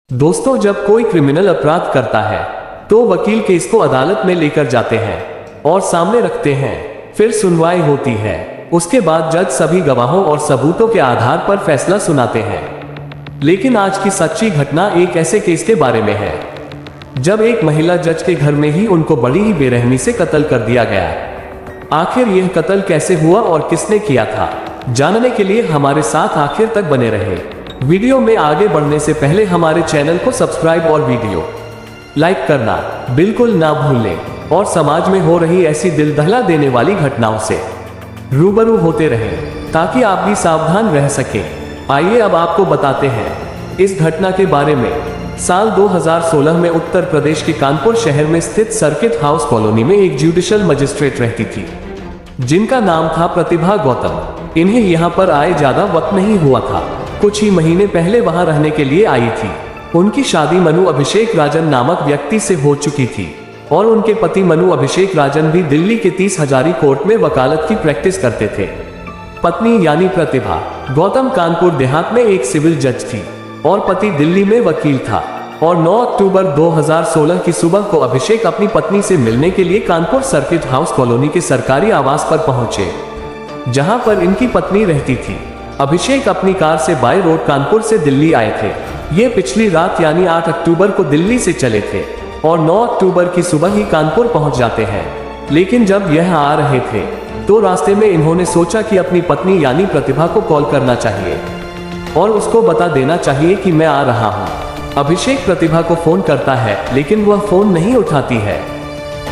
दोस्तों, जब कोई क्रिमिनल अपराध करता है तो वकील केस को अदालत में लेकर जाते हैं और सामने रखते हैं। फिर सुनवाई होती है। उसके बाद जज सभी गवाहों और सबूतों के आधार पर फैसला सुनाते हैं। लेकिन आज की सच्ची घटना एक ऐसे केस के बारे में है जब एक महिला जज के घर में ही उनको बड़ी ही बेरहमी से कत्ल कर दिया गया। आखिर यह कत्ल कैसे हुआ और किसने किया था, जानने के लिए हमारे साथ आखिर तक बने रहे। वीडियो में आगे बढ़ने से पहले हमारे चैनल को सब्सक्राइब और वीडियो लाइक करना बिल्कुल ना भूलें और समाज में हो रही ऐसी दिल दहला देने वाली घटनाओं से रूबरू होते रहें ताकि आप भी सावधान रह सकें। आइए अब आपको बताते हैं इस घटना के बारे में। साल 2016 में उत्तर प्रदेश के कानपुर शहर में स्थित सर्किट हाउस कॉलोनी में एक जुडिशियल मजिस्ट्रेट रहती थी जिनका नाम था प्रतिभा गौतम। इन्हें यहाँ पर आए ज्यादा वक्त नहीं हुआ था, कुछ ही महीने पहले वहां रहने के लिए आई थी। उनकी शादी मनु अभिषेक राजन नामक व्यक्ति से हो चुकी थी और उनके पति मनु अभिषेक राजन भी दिल्ली के 30 हजारी कोर्ट में वकालत की प्रैक्टिस करते थे। पत्नी यानी प्रतिभा गौतम कानपुर देहात में एक सिविल जज थी और पति दिल्ली में वकील था। और 9 अक्टूबर 2016 की सुबह को अभिषेक अपनी पत्नी से मिलने के लिए कानपुर सर्किट हाउस कॉलोनी के सरकारी आवास पर पहुंचे जहां पर इनकी पत्नी रहती थी। अभिषेक अपनी कार से बाय रोड कानपुर से दिल्ली आए थे। ये पिछली रात यानी 8 अक्टूबर को दिल्ली से चले थे और 9 अक्टूबर की सुबह ही कानपुर पहुंच जाते हैं। लेकिन जब यह आ रहे थे तो रास्ते में इन्होंने सोचा कि अपनी पत्नी यानी प्रतिभा को कॉल करना चाहिए और उसको बता देना चाहिए कि मैं आ रहा हूं। अभिषेक प्रतिभा को फोन करता है लेकिन वह फोन नहीं उठाती है।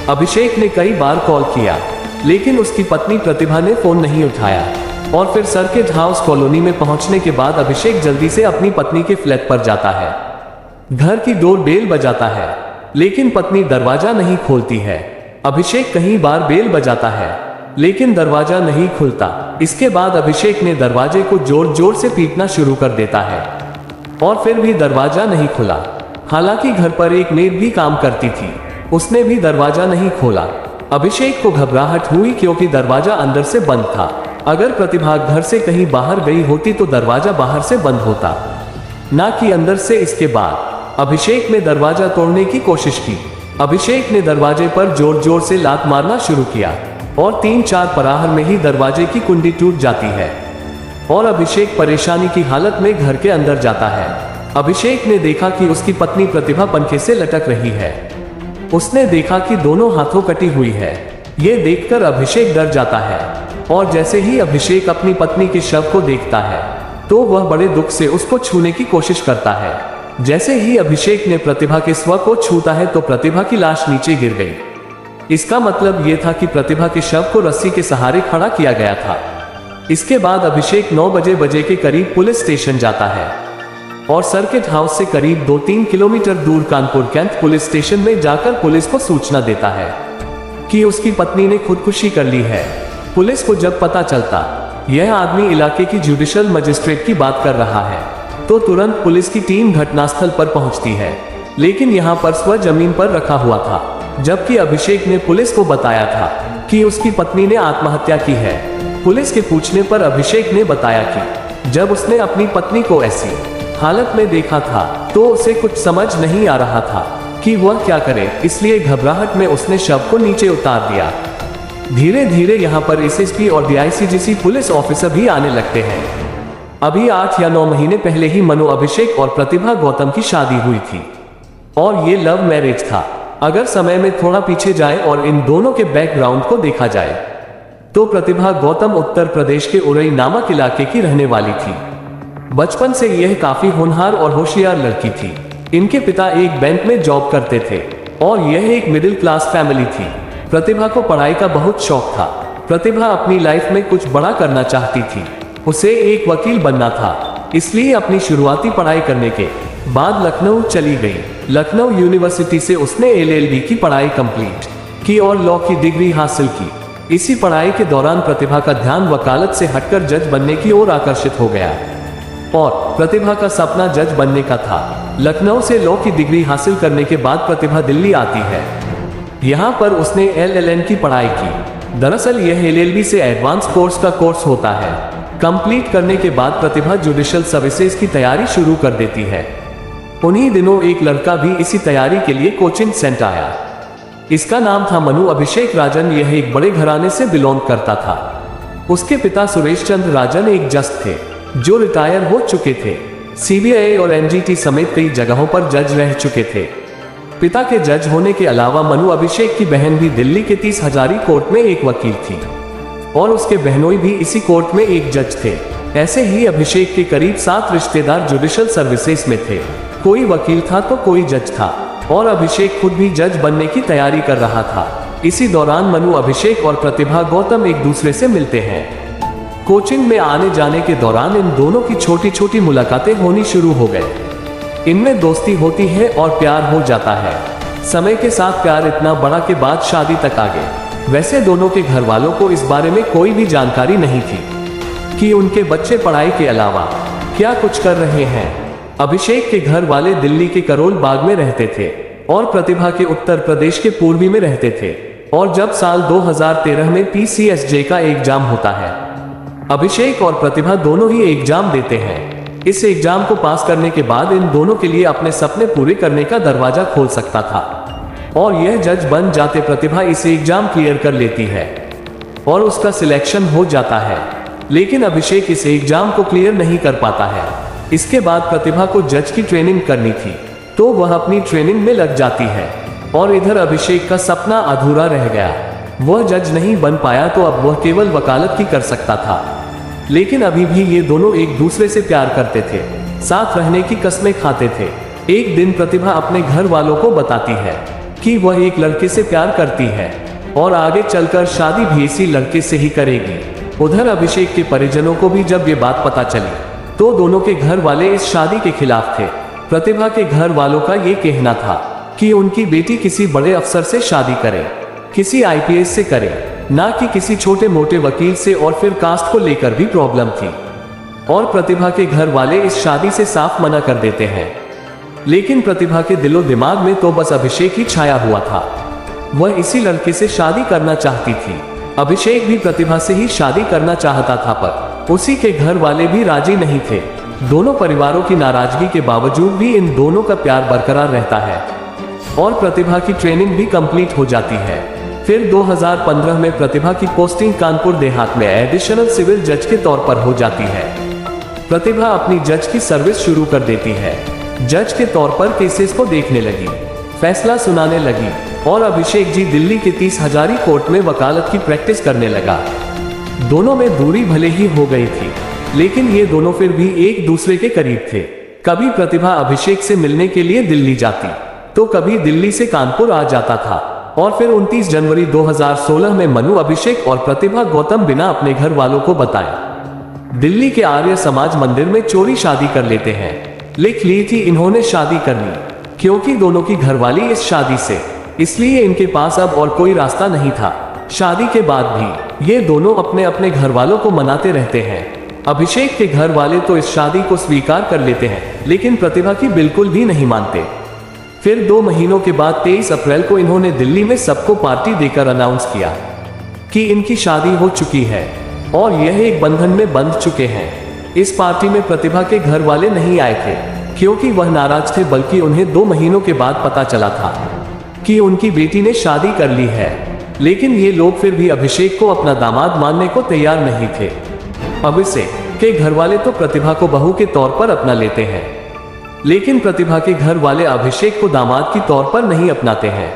अभिषेक ने कई बार कॉल किया लेकिन उसकी पत्नी प्रतिभा ने फोन नहीं उठाया। और फिर सर्किट हाउस कॉलोनी में पहुंचने के बाद अभिषेक जल्दी से अपनी पत्नी के फ्लैट पर जाता है। घर की डोर बेल बजाता है लेकिन पत्नी दरवाजा नहीं खोलती है। अभिषेक कई बार बेल बजाता है लेकिन दरवाजा नहीं खुलता। इसके बाद अभिषेक ने दरवाजे को जोर जोर से पीटना शुरू कर देता है और फिर भी दरवाजा नहीं खुला। हालांकि घर पर एक मेड भी काम करती थी, उसने भी दरवाजा नहीं खोला। अभिषेक को घबराहट हुई क्योंकि दरवाजा अंदर से बंद था। अगर प्रतिभा घर से कहीं बाहर गई होती तो दरवाजा बाहर से बंद होता, ना कि अंदर से। इसके बाद अभिषेक ने दरवाजा तोड़ने की कोशिश की। अभिषेक ने दरवाजे पर जोर जोर से लात मारना शुरू किया और 3-4 पराहर में ही दरवाजे की कुंडी टूट जाती है और अभिषेक परेशानी की हालत में घर के अंदर जाता है। अभिषेक ने देखा कि उसकी पत्नी प्रतिभा पंखे से लटक रही है। उसने देखा कि दोनों हाथों कटी हुई है। ये देखकर अभिषेक डर जाता है और जैसे ही अभिषेक अपनी पत्नी के शव को देखता है तो वह बड़े दुख से उसको छूने की कोशिश करता है। जैसे ही अभिषेक ने प्रतिभा के शव को छूता है तो प्रतिभा की लाश नीचे गिर गई। इसका मतलब यह था कि प्रतिभा के शव को रस्सी के सहारे खड़ा किया गया था। इसके बाद अभिषेक 9 बजे के करीब पुलिस स्टेशन जाता है और सर्किट हाउस से करीब 2-3 किलोमीटर दूर कानपुर कैंट पुलिस स्टेशन में जाकर पुलिस को सूचना देता है कि उसकी पत्नी ने खुदकुशी कर ली है। पुलिस को जब पता चलता यह आदमी इलाके की जुडिशियल मजिस्ट्रेट की बात कर रहा है तो तुरंत पुलिस की टीम घटनास्थल पर पहुंचती है। लेकिन यहां पर स्व जमीन पर रखा हुआ था, जबकि अभिषेक ने पुलिस को बताया था कि उसकी पत्नी ने आत्महत्या की है। पुलिस के पूछने पर अभिषेक ने बताया कि जब उसने अपनी पत्नी को ऐसी हालत में देखा था तो उसे कुछ समझ नहीं आ रहा था कि वह क्या करे, इसलिए घबराहट में उसने शव को नीचे उतार दिया। धीरे धीरे यहाँ पर एसएसपी और डीआईसीजीसी पुलिस ऑफिसर भी आने लगते हैं। अभी 8 या 9 महीने पहले ही मनु अभिषेक और प्रतिभा गौतम की शादी हुई थी और ये लव मैरिज था। अगर समय में थोड़ा पीछे जाए और इन दोनों के बैकग्राउंड को देखा जाए तो प्रतिभा गौतम उत्तर प्रदेश के उरई नामक इलाके की रहने वाली थी। बचपन से यह काफी होनहार और होशियार लड़की थी। इनके पिता एक बैंक में जॉब करते थे और यह एक मिडिल क्लास फैमिली थी। प्रतिभा को पढ़ाई का बहुत शौक था। प्रतिभा अपनी लाइफ में कुछ बड़ा करना चाहती थी। उसे एक वकील बनना था, इसलिए अपनी शुरुआती पढ़ाई करने के बाद लखनऊ चली गई। लखनऊ यूनिवर्सिटी से उसने LLB की पढ़ाई कंप्लीट की और लॉ की डिग्री हासिल की। इसी पढ़ाई के दौरान प्रतिभा का ध्यान वकालत से हटकर जज बनने की ओर आकर्षित हो गया और प्रतिभा का सपना जज बनने का था। लखनऊ से लॉ की डिग्री हासिल करने के बाद प्रतिभा दिल्ली आती है। यहाँ पर उसने LLM की पढ़ाई की। दरअसल यह LLB से एडवांस कोर्स का कोर्स होता है। कंप्लीट करने के बाद प्रतिभा जुडिशियल सर्विसेज की तैयारी शुरू कर देती है। उन्हीं दिनों एक लड़का भी इसी तैयारी के लिए कोचिंग सेंटर आया। इसका नाम था मनु अभिषेक राजन। यह एक बड़े घराने से बिलोंग करता था। उसके पिता सुरेश चंद्र राजन एक जज थे जो रिटायर हो चुके थे। सीबीआई और एनजीटी समेत कई जगहों पर जज रह चुके थे। पिता के जज होने के अलावा मनु अभिषेक की बहन भी दिल्ली के 30 हजारी कोर्ट में एक वकील थी और उसके बहनोई भी इसी कोर्ट में एक जज थे। ऐसे ही अभिषेक के करीब 7 रिश्तेदार जुडिशल सर्विसेज में थे। कोई वकील था तो कोई जज था और अभिषेक खुद भी जज बनने की तैयारी कर रहा था। इसी दौरान मनु अभिषेक और प्रतिभा गौतम एक दूसरे से मिलते हैं। कोचिंग में आने जाने के दौरान इन दोनों की छोटी छोटी मुलाकातें होनी शुरू हो गए। इनमें दोस्ती होती है और प्यार हो जाता है। समय के साथ प्यार इतना बड़ा के बाद शादी तक आ गए। वैसे दोनों के घर वालों को इस बारे में कोई भी जानकारी नहीं थी कि उनके बच्चे पढ़ाई के अलावा क्या कुछ कर रहे हैं। अभिषेक के घर वाले दिल्ली के करोल बाग में रहते थे और प्रतिभा के उत्तर प्रदेश के पूर्वी में रहते थे। और जब साल 2013 में PCSJ का एग्जाम होता है, अभिषेक और प्रतिभा दोनों ही एग्जाम देते हैं। इस एग्जाम को पास करने के बाद इन दोनों के लिए अपने सपने पूरे करने का दरवाजा खोल सकता था और यह जज बन जाते। प्रतिभा इस एग्जाम क्लियर कर लेती है और उसका सिलेक्शन हो जाता है, लेकिन अभिषेक इस एग्जाम को क्लियर नहीं कर पाता है। इसके बाद प्रतिभा को जज की ट्रेनिंग करनी थी तो वह अपनी ट्रेनिंग में लग जाती है और इधर अभिषेक का सपना अधूरा रह गया। वह जज नहीं बन पाया तो अब वह केवल वकालत ही कर सकता था। लेकिन अभी भी ये दोनों एक दूसरे से प्यार करते थे, साथ रहने की कस्में खाते थे। एक दिन प्रतिभा अपने घर वालों को बताती है कि वह एक लड़के से प्यार करती है और आगे चलकर शादी भी इसी लड़के से ही करेगी। उधर अभिषेक के परिजनों को भी जब ये बात पता चली तो दोनों के घर वाले इस शादी के खिलाफ थे। प्रतिभा के घर वालों का ये कहना था कि उनकी बेटी किसी बड़े अफसर से शादी करे, किसी IPS से करे, ना कि किसी छोटे मोटे वकील से। और फिर कास्ट को लेकर भी प्रॉब्लम थी और प्रतिभा के घर वाले इस शादी से साफ मना कर देते हैं। लेकिन प्रतिभा के दिलो दिमाग में तो बस अभिषेक ही छाया हुआ था। वह इसी लड़के से शादी करना चाहती थी। अभिषेक भी प्रतिभा से ही शादी करना चाहता था, पर उसी के घर वाले भी राजी नहीं थे। दोनों परिवारों की नाराजगी के बावजूद भी इन दोनों का प्यार बरकरार रहता है और प्रतिभा की ट्रेनिंग भी कंप्लीट हो जाती है। फिर 2015 में प्रतिभा की पोस्टिंग कानपुर देहात में एडिशनल सिविल जज के तौर पर हो जाती है। प्रतिभा अपनी जज की सर्विस शुरू कर देती है। जज के तौर पर केसेस को देखने लगी, फैसला सुनाने लगी और अभिषेक जी दिल्ली के 30 हजारी कोर्ट में वकालत की प्रैक्टिस करने लगा। दोनों में दूरी भले ही हो गई थी, लेकिन ये दोनों फिर भी एक दूसरे के करीब थे। कभी प्रतिभा अभिषेक से मिलने के लिए दिल्ली जाती तो कभी दिल्ली से कानपुर आ जाता था। और फिर 29 जनवरी 2016 में मनु अभिषेक और प्रतिभा गौतम बिना अपने घर वालों को बताए दिल्ली के आर्य समाज मंदिर में चोरी शादी कर लेते हैं। लिख ली थी इन्होंने शादी करनी, क्योंकि दोनों की घरवाली इस शादी से, इसलिए इनके पास अब और कोई रास्ता नहीं था। शादी के बाद भी ये दोनों अपने अपने घर वालों को मनाते रहते हैं। अभिषेक के घर वाले तो इस शादी को स्वीकार कर लेते हैं, लेकिन प्रतिभा की बिल्कुल भी नहीं मानते। फिर 2 महीनों के बाद 23 अप्रैल को इन्होंने दिल्ली में सबको पार्टी देकर अनाउंस किया कि इनकी शादी हो चुकी है और यह एक बंधन में बंध चुके हैं। इस पार्टी में प्रतिभा के घर वाले नहीं आए थे, क्योंकि वह नाराज थे, बल्कि उन्हें 2 महीनों के बाद पता चला था कि उनकी बेटी ने शादी कर ली है। लेकिन ये लोग फिर भी अभिषेक को अपना दामाद मानने को तैयार नहीं थे। अभिषेक के घर वाले तो प्रतिभा को बहू के तौर पर अपना लेते हैं, लेकिन प्रतिभा के घर वाले अभिषेक को दामाद की तौर पर नहीं अपनाते हैं।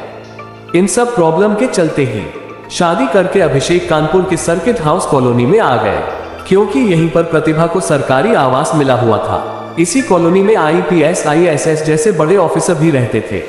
इन सब प्रॉब्लम के चलते ही शादी करके अभिषेक कानपुर के सर्किट हाउस कॉलोनी में आ गए, क्योंकि यहीं पर प्रतिभा को सरकारी आवास मिला हुआ था। इसी कॉलोनी में IPS ISS जैसे बड़े ऑफिसर भी रहते थे।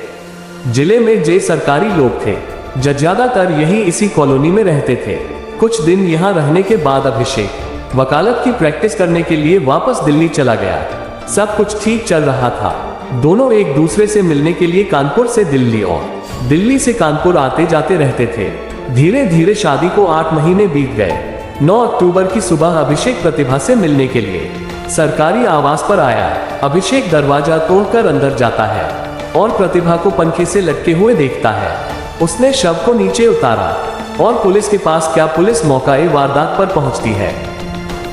जिले में जे सरकारी लोग थे, ज्यादातर यही इसी कॉलोनी में रहते थे। कुछ दिन यहाँ रहने के बाद अभिषेक वकालत की प्रैक्टिस करने के लिए वापस दिल्ली चला गया। सब कुछ ठीक चल रहा था। दोनों एक दूसरे से मिलने के लिए कानपुर से दिल्ली और दिल्ली से कानपुर आते जाते रहते थे। धीरे धीरे शादी को 8 महीने बीत गए। 9 अक्टूबर की सुबह अभिषेक प्रतिभा से मिलने के लिए सरकारी आवास पर आया। अभिषेक दरवाजा तोड़कर अंदर जाता है और प्रतिभा को पंखे से लटके हुए देखता है। उसने शव को नीचे उतारा और पुलिस के पास क्या, पुलिस मौका वारदात पर पहुंचती है,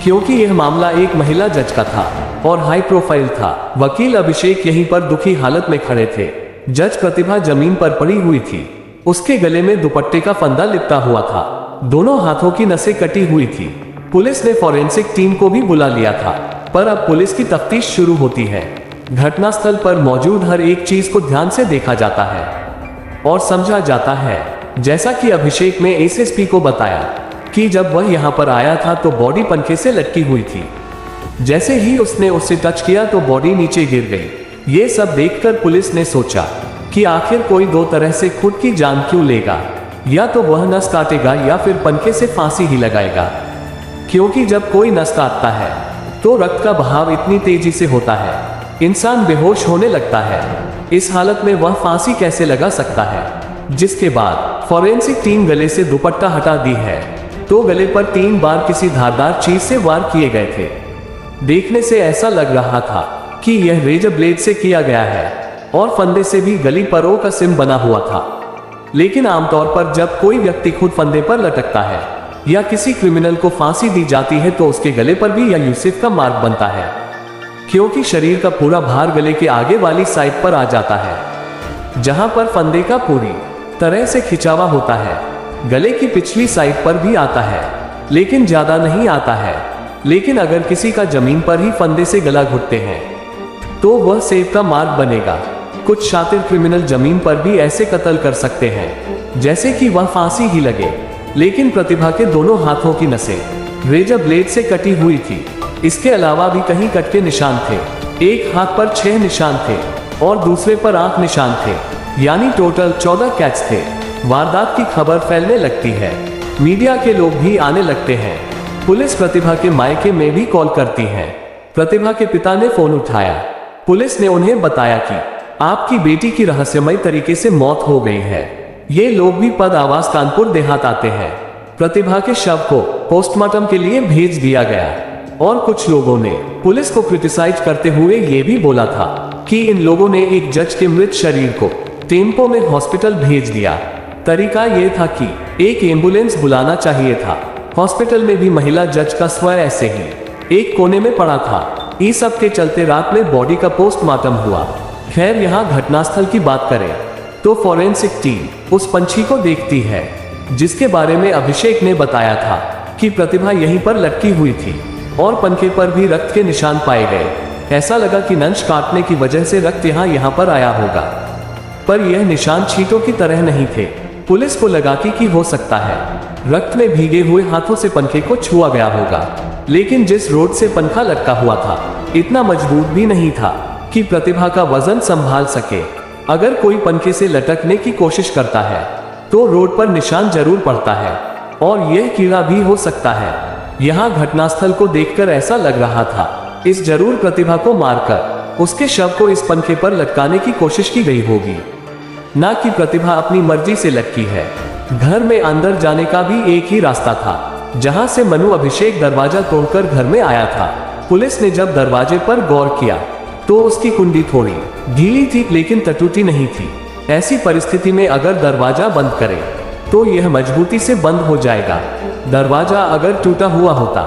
क्योंकि यह मामला एक महिला जज का था। और हाई प्रोफाइल था। वकील अभिषेक यहीं पर दुखी हालत में खड़े थे। जज प्रतिभा जमीन पर पड़ी हुई थी। उसके गले में दुपट्टे का फंदा लिपटा हुआ था। दोनों हाथों की नसें कटी हुई थी। पुलिस ने फॉरेंसिक टीम को भी बुला लिया था, पर अब पुलिस की तफ्तीश शुरू होती है। घटनास्थल पर मौजूद हर एक चीज को ध्यान से देखा जाता है और समझा जाता है। जैसा कि अभिषेक ने एसएसपी को बताया कि जब वह यहाँ पर आया था तो बॉडी पंखे से लटकी हुई थी। जैसे ही उसने उसे टच किया तो बॉडी नीचे गिर गई। ये सब देखकर पुलिस ने सोचा कि आखिर कोई दो तरह से खुद की जान क्यों लेगा, या तो वह नस काटेगा या फिर पंखे से फांसी ही लगाएगा, क्योंकि जब कोई नस काटता है तो रक्त का बहाव इतनी तेजी से होता है, इंसान बेहोश होने लगता है। इस हालत में वह फांसी कैसे लगा सकता है। जिसके बाद फॉरेंसिक टीम गले से दुपट्टा हटा दी है तो गले पर 3 बार किसी धारदार चीज से वार किए गए थे। देखने से ऐसा लग रहा था कि यह रेजर ब्लेड से किया गया है और फंदे से भी गली पर ओ का सिम बना हुआ था। लेकिन आमतौर पर जब कोई व्यक्ति खुद फंदे पर लटकता है या किसी क्रिमिनल को फांसी दी जाती है तो उसके गले पर भी या यूसिफ का मार्क बनता है, क्योंकि शरीर का पूरा भार गले के आगे वाली साइड पर आ जाता है, जहां पर फंदे का पूरी तरह से खिंचावा होता है। गले की पिछली साइड पर भी आता है, लेकिन ज्यादा नहीं आता है। लेकिन अगर किसी का जमीन पर ही फंदे से गला घुटते हैं तो वह सेब का मार्क बनेगा। कुछ शातिर क्रिमिनल जमीन पर भी ऐसे कत्ल कर सकते हैं जैसे कि वह फांसी ही लगे। लेकिन प्रतिभा के दोनों हाथों की नसें रेजर ब्लेड से कटी हुई थी। इसके अलावा भी कहीं कट के निशान थे। एक हाथ पर 6 निशान थे और दूसरे पर 8 निशान थे, यानी टोटल 14 कैच थे। वारदात की खबर फैलने लगती है, मीडिया के लोग भी आने लगते हैं। पुलिस प्रतिभा के मायके में भी कॉल करती है। प्रतिभा के पिता ने फोन उठाया। पुलिस ने उन्हें बताया कि आपकी बेटी की रहस्यमय तरीके से मौत हो गई है। ये लोग भी पद आवास कानपुर देहात आते हैं। प्रतिभा के शव को पोस्टमार्टम के लिए भेज दिया गया और कुछ लोगों ने पुलिस को क्रिटिसाइज करते हुए ये भी बोला था कि इन लोगों ने एक जज के मृत शरीर को टेम्पो में हॉस्पिटल भेज दिया। तरीका यह था कि एक एम्बुलेंस बुलाना चाहिए था। हॉस्पिटल में भी महिला जज का स्व ऐसे ही एक कोने में पड़ा था। इस सब के चलते रात में बॉडी का पोस्टमार्टम हुआ। खैर, यहाँ घटनास्थल की बात करें तो फॉरेंसिक टीम उस पंछी को देखती है जिसके बारे में अभिषेक ने बताया था कि प्रतिभा यहीं पर लटकी हुई थी और पंखे पर भी रक्त के निशान पाए गए। ऐसा लगा कि नंश काटने की वजह से रक्त यहाँ पर आया होगा, पर यह निशान छींटों की तरह नहीं थे। पुलिस को लगा कि हो सकता है रक्त में भीगे हुए हाथों से पंखे को छुआ गया होगा। लेकिन जिस रोड से पंखा लटका हुआ था इतना मजबूत भी नहीं था कि प्रतिभा का वजन संभाल सके। अगर कोई पंखे से लटकने की कोशिश करता है तो रोड पर निशान जरूर पड़ता है और यह कीड़ा भी हो सकता है। यहाँ घटनास्थल को देखकर ऐसा लग रहा था इस जरूर प्रतिभा को मारकर उसके शव को इस पंखे पर लटकाने की कोशिश की गई होगी, ना कि प्रतिभा अपनी मर्जी से लटकी है। घर में अंदर जाने का भी एक ही रास्ता था, जहां से मनु अभिषेक दरवाजा तोड़कर घर में आया था। पुलिस ने जब दरवाजे पर गौर किया तो उसकी कुंडी थोड़ी ढीली थी, लेकिन टूटी नहीं थी। ऐसी परिस्थिति में अगर दरवाजा बंद करें तो यह मजबूती से बंद हो जाएगा। दरवाजा अगर टूटा हुआ होता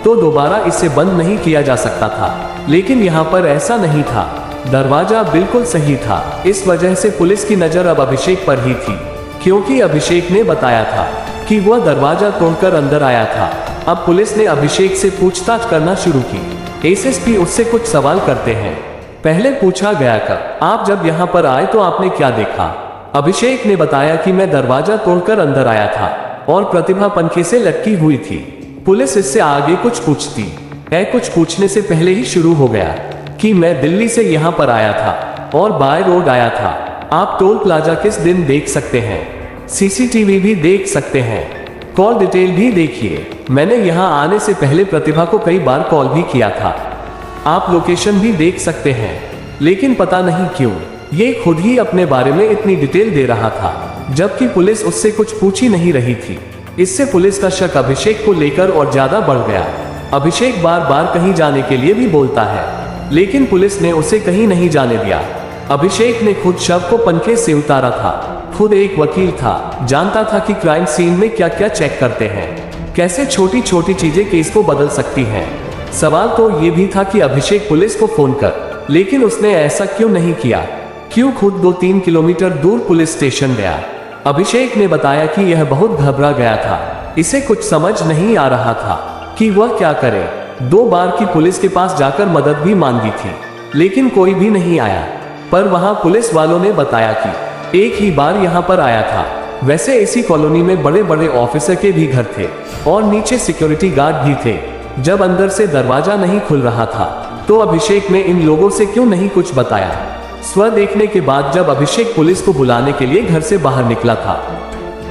तो दोबारा इसे बंद नहीं किया जा सकता था, लेकिन यहाँ पर ऐसा नहीं था। दरवाजा बिल्कुल सही था। इस वजह से पुलिस की नजर अब अभिषेक पर ही थी, क्योंकि अभिषेक ने बताया था कि वह दरवाजा तोड़कर अंदर आया था। अब पुलिस ने अभिषेक से पूछताछ करना शुरू की। एसएसपी उससे कुछ सवाल करते हैं। पहले पूछा गया कि आप जब यहाँ पर आए तो आपने क्या देखा। अभिषेक ने बताया कि मैं दरवाजा तोड़कर अंदर आया था और प्रतिभा पंखे से लटकी हुई थी। पुलिस इससे आगे कुछ पूछती है। कुछ पूछने से पहले ही शुरू हो गया कि मैं दिल्ली से यहाँ पर आया था और बाय रोड आया था। आप टोल प्लाजा किस दिन देख सकते हैं, सीसीटीवी भी देख सकते हैं, कॉल डिटेल भी देखिए। मैंने यहाँ आने से पहले प्रतिभा को कई बार कॉल भी किया था। आप लोकेशन भी देख सकते हैं, लेकिन पता नहीं क्यों ये खुद ही अपने बारे में इतनी डिटेल दे रहा था, जबकि पुलिस उससे कुछ पूछ ही नहीं रही थी। इससे पुलिस का शक अभिषेक को लेकर और ज्यादा बढ़ गया। अभिषेक बार बार कहीं जाने के लिए भी बोलता है, लेकिन पुलिस ने उसे कहीं नहीं जाने दिया। अभिषेक ने खुद शव को पंखे से उतारा था। खुद एक वकील था, जानता था कि क्राइम सीन में क्या क्या चेक करते हैं, कैसे छोटी छोटी चीजें केस को बदल सकती हैं। सवाल तो ये भी था कि अभिषेक पुलिस को फोन कर, लेकिन उसने ऐसा क्यों नहीं किया? क्यों खुद 2-3 किलोमीटर दूर पुलिस स्टेशन गया? अभिषेक ने बताया कि यह बहुत घबरा गया था। इसे कुछ समझ नहीं आ रहा था कि वह क्या करे। 2 बार की पुलिस के पास जाकर मदद भी मांगी थी, लेकिन कोई भी नहीं आया। पर वहां पुलिस वालों ने बताया कि एक ही बार यहां पर आया था। वैसे इसी कॉलोनी में बड़े बड़े ऑफिसर के भी घर थे और नीचे सिक्योरिटी गार्ड भी थे। जब अंदर से दरवाजा नहीं खुल रहा था तो अभिषेक ने इन लोगों से क्यों नहीं कुछ बताया? स्व देखने के बाद जब अभिषेक पुलिस को बुलाने के लिए घर से बाहर निकला था,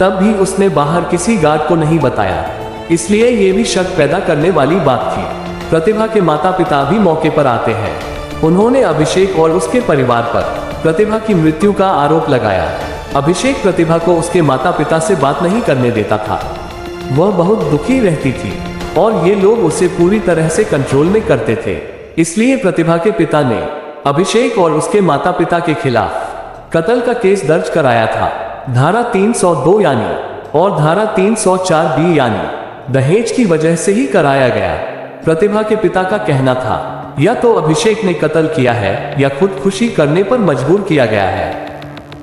तब भी उसने बाहर किसी गार्ड को नहीं बताया। इसलिए ये भी शक पैदा करने वाली बात थी। प्रतिभा के माता पिता भी मौके पर आते हैं। उन्होंने अभिषेक और उसके परिवार पर प्रतिभा की मृत्यु का आरोप लगाया। अभिषेक प्रतिभा को उसके माता पिता से बात नहीं करने देता था। वह बहुत दुखी रहती थी और ये लोग उसे पूरी तरह से कंट्रोल में करते थे। इसलिए प्रतिभा के पिता ने अभिषेक और उसके माता पिता के खिलाफ कत्ल का केस दर्ज कराया था। धारा 302 यानी और धारा 304 बी यानी दहेज की वजह से ही कराया गया। प्रतिभा के पिता का कहना था या तो अभिषेक ने कत्ल किया है या खुदकुशी करने पर मजबूर किया गया है।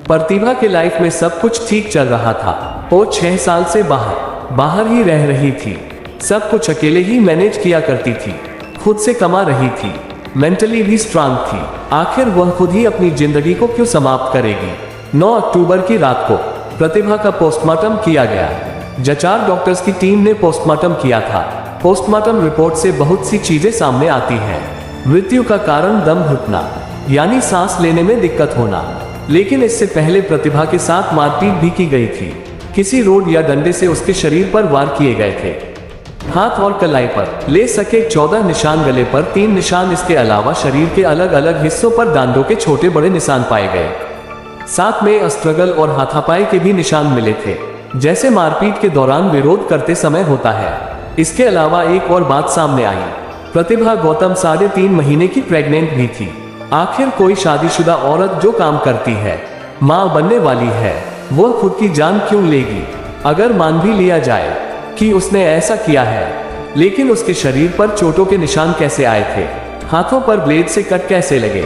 प्रतिभा के लाइफ में सब कुछ ठीक चल रहा था। वो 6 साल से बाहर ही रह रही थी। सब कुछ अकेले ही मैनेज किया करती थी, खुद से कमा रही थी, मेंटली भी स्ट्रांग थी। आखिर वह खुद ही अपनी जिंदगी को क्यों समाप्त करेगी? 9 अक्टूबर की रात को प्रतिभा का पोस्टमार्टम किया गया। जचार डॉक्टर्स की टीम ने पोस्टमार्टम किया था। पोस्टमार्टम रिपोर्ट से बहुत सी चीजें सामने आती हैं। मृत्यु का कारण दम घुटना यानी सांस लेने में दिक्कत होना, लेकिन इससे पहले प्रतिभा के साथ मारपीट भी की गई थी। किसी रोड या डंडे से उसके शरीर पर वार किए गए थे। हाथ और कलाई पर ले सके 14 निशान, गले पर 3 निशान। इसके अलावा शरीर के अलग अलग हिस्सों पर दांतों के छोटे बड़े निशान पाए गए। साथ में स्ट्रगल और हाथापाई के भी निशान मिले थे, जैसे मारपीट के दौरान विरोध करते समय होता है। इसके अलावा एक और बात सामने आई। प्रतिभा गौतम 3.5 महीने की प्रेग्नेंट भी थी। आखिर कोई शादीशुदा औरत जो काम करती है, मां बनने वाली है, वह खुद की जान क्यों लेगी? अगर मान भी लिया जाए कि उसने ऐसा किया है, लेकिन उसके शरीर पर चोटों के निशान कैसे आए थे? हाथों पर ब्लेड से कट कैसे लगे?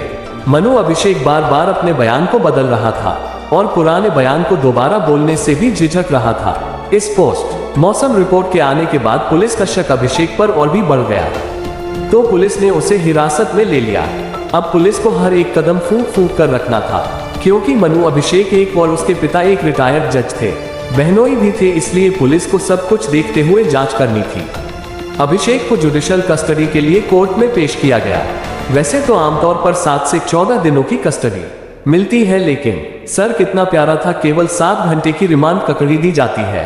मनु अभिषेक बार बार अपने बयान को बदल रहा था और पुराने बयान को दोबारा बोलने से भी झिझक रहा था। इस पोस्ट मौसम रिपोर्ट के आने के बाद पुलिस का शक अभिषेक पर और भी बढ़ गया, तो पुलिस ने उसे हिरासत में ले लिया। अब पुलिस को हर एक कदम फूंक फूंक कर रखना था, क्योंकि मनु अभिषेक एक और उसके पिता एक रिटायर्ड जज थे, बहनोई भी थे। इसलिए पुलिस को सब कुछ देखते हुए जांच करनी थी। अभिषेक को जुडिशियल कस्टडी के लिए कोर्ट में पेश किया गया। वैसे तो आमतौर पर 7 से 14 दिनों की कस्टडी मिलती है, लेकिन सर कितना प्यारा था, केवल 7 घंटे की रिमांड ककड़ी दी जाती है।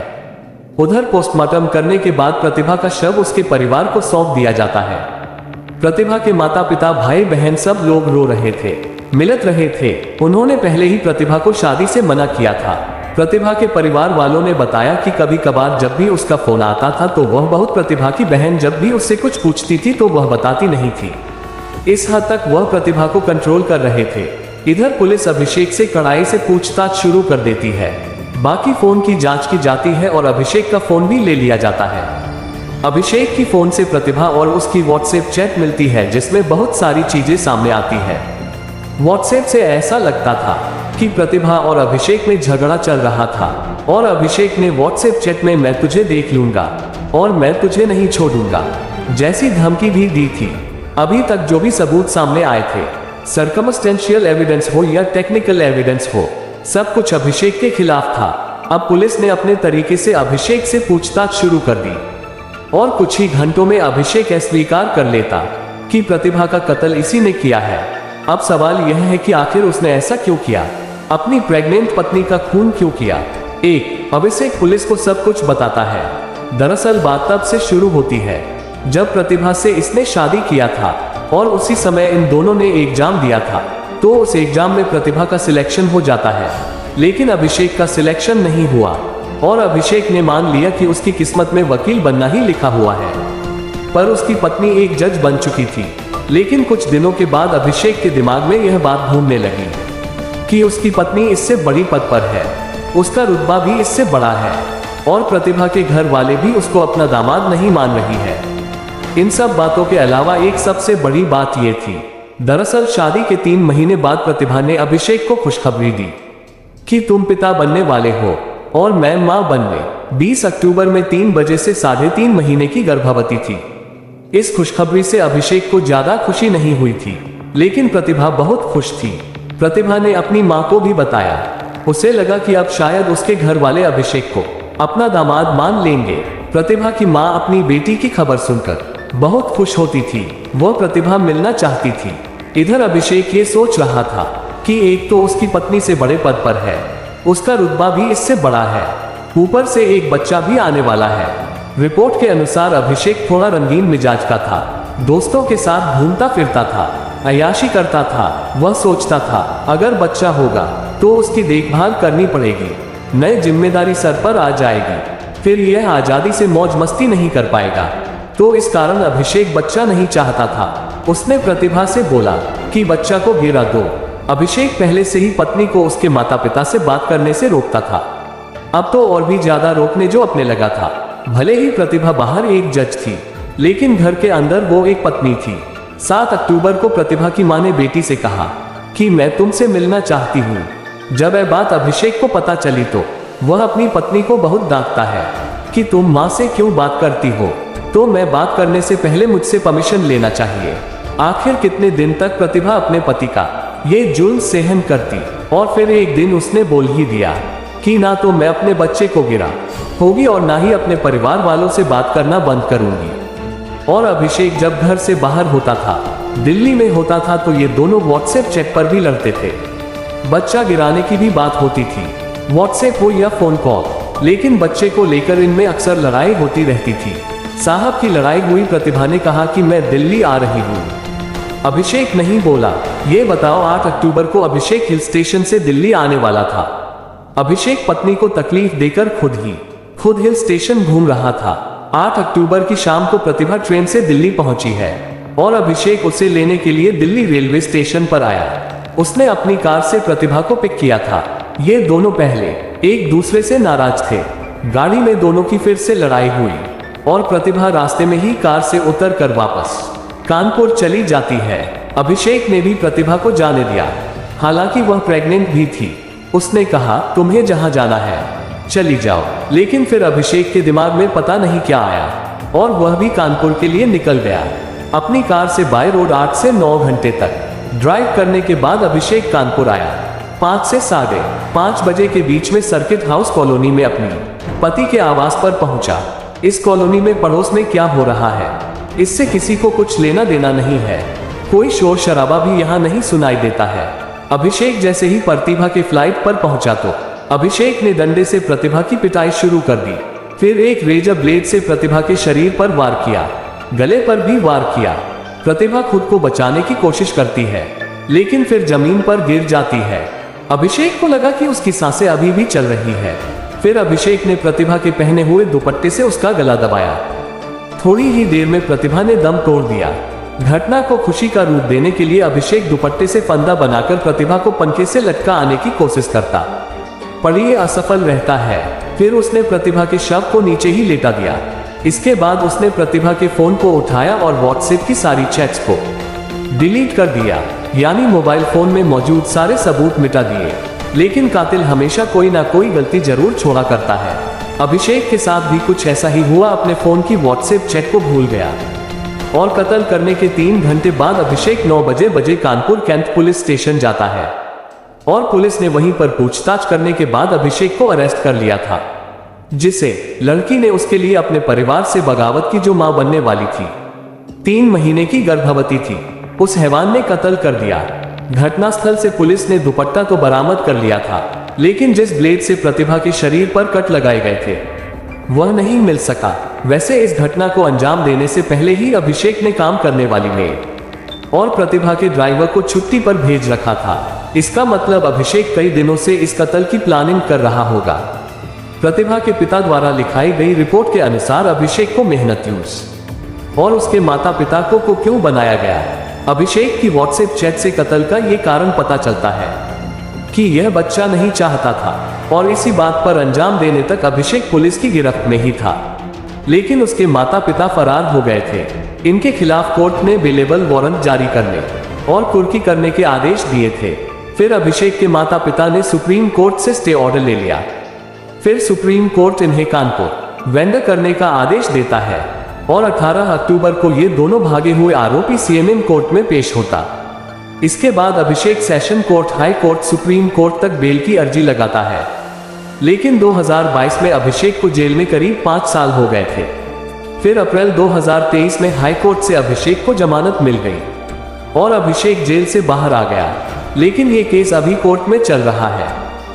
उधर पोस्टमार्टम करने के बाद प्रतिभा का शव उसके परिवार को सौंप दिया जाता है। प्रतिभा के माता पिता, भाई बहन सब लोग रो रहे थे, मिलत रहे थे। उन्होंने पहले ही प्रतिभा को शादी से मना किया था। प्रतिभा के परिवार वालों ने बताया कि कभी कभार जब भी उसका फोन आता था तो वह बहुत, प्रतिभा की बहन जब भी उससे कुछ पूछती थी तो वह बताती नहीं थी। इस हद तक वह प्रतिभा को कंट्रोल कर रहे थे। इधर पुलिस अभिषेक से कड़ाई से पूछताछ शुरू कर देती है। बाकी फोन की जांच की जाती है और अभिषेक का फोन भी ले लिया जाता है। अभिषेक की फोन से प्रतिभा और उसकी व्हाट्सएप चैट मिलती है, जिसमें बहुत सारी चीजें सामने आती है। व्हाट्सएप से ऐसा लगता था कि प्रतिभा और अभिषेक में झगड़ा चल रहा था और अभिषेक ने व्हाट्सएप चैट में मैं तुझे देख लूंगा और मैं तुझे नहीं छोड़ूंगा जैसी धमकी भी दी थी। अभी तक जो भी सबूत सामने आए थे, सर्कमस्टेंशियल एविडेंस हो या टेक्निकल एविडेंस हो, सब कुछ अभिषेक के खिलाफ था। अब पुलिस ने अपने तरीके से अभिषेक से पूछताछ शुरू कर दी और कुछ ही घंटों में अभिषेक स्वीकार कर लेता कि प्रतिभा का कत्ल इसी ने किया है। अब सवाल यह है कि आखिर उसने ऐसा क्यों किया? अपनी प्रेग्नेंट पत्नी का खून क्यों किया? अभिषेक पुलिस को सब कुछ बताता है। दरअसल बात तब से शुरू होती है जब प्रतिभा से इसने शादी किया था और उसी समय इन दोनों ने एग्जाम दिया था। तो उस एग्जाम में प्रतिभा का सिलेक्शन हो जाता है, लेकिन अभिषेक का सिलेक्शन नहीं हुआ और अभिषेक ने मान लिया कि उसकी किस्मत में वकील बनना ही लिखा हुआ है। पर उसकी पत्नी एक जज बन चुकी थी। लेकिन कुछ दिनों के बाद अभिषेक के दिमाग में यह बात घूमने लगी कि उसकी पत्नी इससे बड़ी पद पर है, उसका रुतबा भी इससे बड़ा है और प्रतिभा के घर वाले भी उसको अपना दामाद नहीं मान रही है। इन सब बातों के अलावा एक सबसे बड़ी बात यह थी, दरअसल शादी के 3 महीने बाद प्रतिभा ने अभिषेक को खुशखबरी दी कि तुम पिता बनने वाले हो और मैं मां बनने 20 अक्टूबर में 3 बजे से 3.5 महीने की गर्भवती थी। इस खुशखबरी से अभिषेक को ज्यादा खुशी नहीं हुई थी, लेकिन प्रतिभा बहुत खुश थी। प्रतिभा ने अपनी मां को भी बताया। उसे लगा कि अब शायद उसके घर वाले अभिषेक को अपना दामाद मान लेंगे। प्रतिभा की मां अपनी बेटी की खबर सुनकर बहुत खुश होती थी। वह प्रतिभा मिलना चाहती थी। इधर अभिषेक ये सोच रहा था कि एक तो उसकी पत्नी से बड़े पद पर है, उसका रुतबा भी इससे बड़ा है, ऊपर से एक बच्चा भी आने वाला है। रिपोर्ट के अनुसार अभिषेक थोड़ा रंगीन मिजाज का था, दोस्तों के साथ घूमता फिरता था, अय्याशी करता था। वह सोचता था अगर बच्चा होगा तो उसकी देखभाल करनी पड़ेगी, नई जिम्मेदारी सर पर आ जाएगी, फिर यह आजादी से मौज मस्ती नहीं कर पाएगा। तो इस कारण अभिषेक बच्चा नहीं चाहता था। उसने प्रतिभा से बोला कि बच्चा को गिरा दो। अभिषेक पहले से ही पत्नी को उसके माता पिता से बात करने से रोकता था, अब तो और भी ज्यादा रोकने जो अपने लगा था। भले ही प्रतिभा बाहर एक जज थी, लेकिन घर के अंदर वो एक पत्नी थी। 7 अक्टूबर को प्रतिभा की मां ने बेटी से कहा कि मैं तुमसे मिलना चाहती हूँ। जब यह बात अभिषेक को पता चली तो वह अपनी पत्नी को बहुत डांटता है कि तुम मां से क्यों बात करती हो, तो मैं बात करने से पहले मुझसे परमिशन लेना चाहिए। आखिर कितने दिन तक प्रतिभा अपने पति का ये जुल्म सहन करती। और फिर एक दिन उसने बोल ही दिया कि ना तो मैं अपने बच्चे को गिरा होगी और ना ही अपने परिवार वालों से बात करना बंद करूंगी। और अभिषेक जब घर से बाहर होता था, दिल्ली में होता था, तो ये दोनों व्हाट्सएप चैट पर भी लड़ते थे। बच्चा गिराने की भी बात होती थी, व्हाट्सएप हो या फोन कॉल, लेकिन बच्चे को लेकर इनमें अक्सर लड़ाई होती रहती थी। साहब की लड़ाई हुई। प्रतिभा ने कहा कि मैं दिल्ली आ रही हूँ। अभिषेक नहीं बोला। ये बताओ, 8 अक्टूबर को अभिषेक हिल स्टेशन से दिल्ली आने वाला था। अभिषेक पत्नी को तकलीफ देकर खुद हिल स्टेशन घूम रहा था। 8 अक्टूबर की शाम को प्रतिभा ट्रेन से दिल्ली पहुंची है और अभिषेक उसे लेने के लिए दिल्ली रेलवे स्टेशन पर आया। उसने अपनी कार से प्रतिभा को पिक किया था। ये दोनों पहले एक दूसरे से नाराज थे। गाड़ी में दोनों की फिर से लड़ाई हुई और प्रतिभा रास्ते में ही कार से उतर कर वापस कानपुर चली जाती है। अभिषेक ने भी प्रतिभा को जाने दिया, हालांकि वह प्रेग्नेंट भी थी। उसने कहा तुम्हें जहां जाना है चली जाओ, लेकिन फिर अभिषेक के दिमाग में पता नहीं क्या आया और वह भी कानपुर के लिए निकल गया। अपनी कार से बाय रोड 8 से 9 घंटे तक ड्राइव करने के बाद अभिषेक कानपुर आया। 5 से 5:30 बजे के बीच में सर्किट हाउस कॉलोनी में अपनी पति के आवास पर पहुंचा। इस कॉलोनी में पड़ोस में क्या हो रहा है इससे किसी को कुछ लेना देना नहीं है। कोई शोर शराबा भी यहाँ नहीं सुनाई देता है। अभिषेक जैसे ही प्रतिभा के फ्लाइट पर पहुंचा तो अभिषेक ने डंडे से प्रतिभा की पिटाई शुरू कर दी। फिर एक रेजर ब्लेड से प्रतिभा के शरीर पर वार किया, गले पर भी वार किया। प्रतिभा खुद को बचाने की कोशिश करती है, लेकिन फिर जमीन पर गिर जाती है। अभिषेक को लगा कि उसकी सांसें अभी भी चल रही है। फिर अभिषेक ने प्रतिभा के पहने हुए दुपट्टे से उसका गला दबाया। थोड़ी ही देर में प्रतिभा ने दम तोड़ दिया। घटना को खुशी का रूप देने के लिए अभिषेक दुपट्टे से फंदा बनाकर प्रतिभा को पंखे से लटका आने की कोशिश करता, पर ये असफल रहता है। फिर उसने प्रतिभा के शव को नीचे ही लेटा दिया। इसके बाद उसने प्रतिभा के फोन को उठाया और व्हाट्सएप की सारी चैट्स को डिलीट कर दिया, यानी मोबाइल फोन में मौजूद सारे सबूत मिटा दिए। लेकिन कातिल हमेशा कोई ना कोई गलती जरूर छोड़ा करता है। अभिषेक के साथ भी कुछ ऐसा ही हुआ। अपने फोन की व्हाट्सएप चैट को भूल गया और कत्ल करने के 3 घंटे बाद अभिषेक 9 बजे कानपुर कैंट पुलिस स्टेशन जाता है और पुलिस ने वहीं पर पूछताछ करने के बाद अभिषेक को अरेस्ट कर लिया था, जिसे लड़की ने उसके लिए अपने परिवार से बगावत की, जो मां बनने वाली थी, 3 महीने की गर्भवती थी, उस हैवान ने कत्ल कर दिया। घटनास्थल से पुलिस ने दुपट्टा तो बरामद कर लिया था, लेकिन जिस ब्लेड से प्रतिभा के शरीर पर कट लगाए गए थे वह नहीं मिल सका। वैसे इस घटना को अंजाम देने से पहले ही अभिषेक ने काम करने वाली मेड और प्रतिभा के ड्राइवर को छुट्टी पर भेज रखा था। इसका मतलब अभिषेक कई दिनों से इस कत्ल की प्लानिंग कर रहा होगा। प्रतिभा के पिता द्वारा लिखाई गई रिपोर्ट के अनुसार अभिषेक को मेहनत और उसके माता पिता को क्यों बनाया गया। अभिषेक की व्हाट्सएप चैट से कत्ल का ये कारण पता चलता है कि यह बच्चा नहीं चाहता था और इसी बात पर अंजाम देने तक अभिषेक पुलिस की गिरफ्त में ही था। लेकिन उसके माता पिता फरार हो गए थे। इनके खिलाफ कोर्ट ने बेलेबल वारंट जारी करने और कुर्की करने के आदेश दिए थे। फिर अभिषेक के माता पिता ने सुप्रीम कोर्ट से स्टे ऑर्डर ले लिया। फिर सुप्रीम कोर्ट इन्हें कानपुर वेंडर करने का आदेश देता है और 18 अक्टूबर को ये दोनों भागे हुए आरोपी सीएमएम कोर्ट में पेश होता। इसके बाद Abhishek session court, high court, supreme court तक बेल की अर्जी लगाता है। लेकिन 2022 में अभिषेक को जेल में करीब 5 साल हो गए थे। फिर अप्रैल 2023 में हाई कोर्ट से अभिषेक को जमानत मिल गई और अभिषेक जेल से बाहर आ गया। लेकिन ये केस अभी कोर्ट में चल रहा है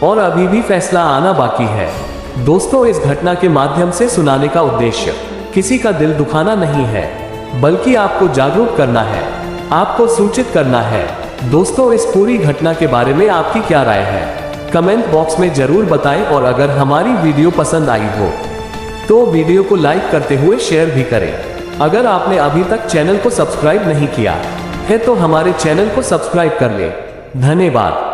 और अभी भी फैसला आना बाकी है। दोस्तों, इस घटना के माध्यम से सुनाने का उद्देश्य किसी का दिल दुखाना नहीं है, बल्कि आपको जागरूक करना है, आपको सूचित करना है। दोस्तों, इस पूरी घटना के बारे में आपकी क्या राय है, कमेंट बॉक्स में जरूर बताएं। और अगर हमारी वीडियो पसंद आई हो तो वीडियो को लाइक करते हुए शेयर भी करें। अगर आपने अभी तक चैनल को सब्सक्राइब नहीं किया है तो हमारे चैनल को सब्सक्राइब कर लें। धन्यवाद।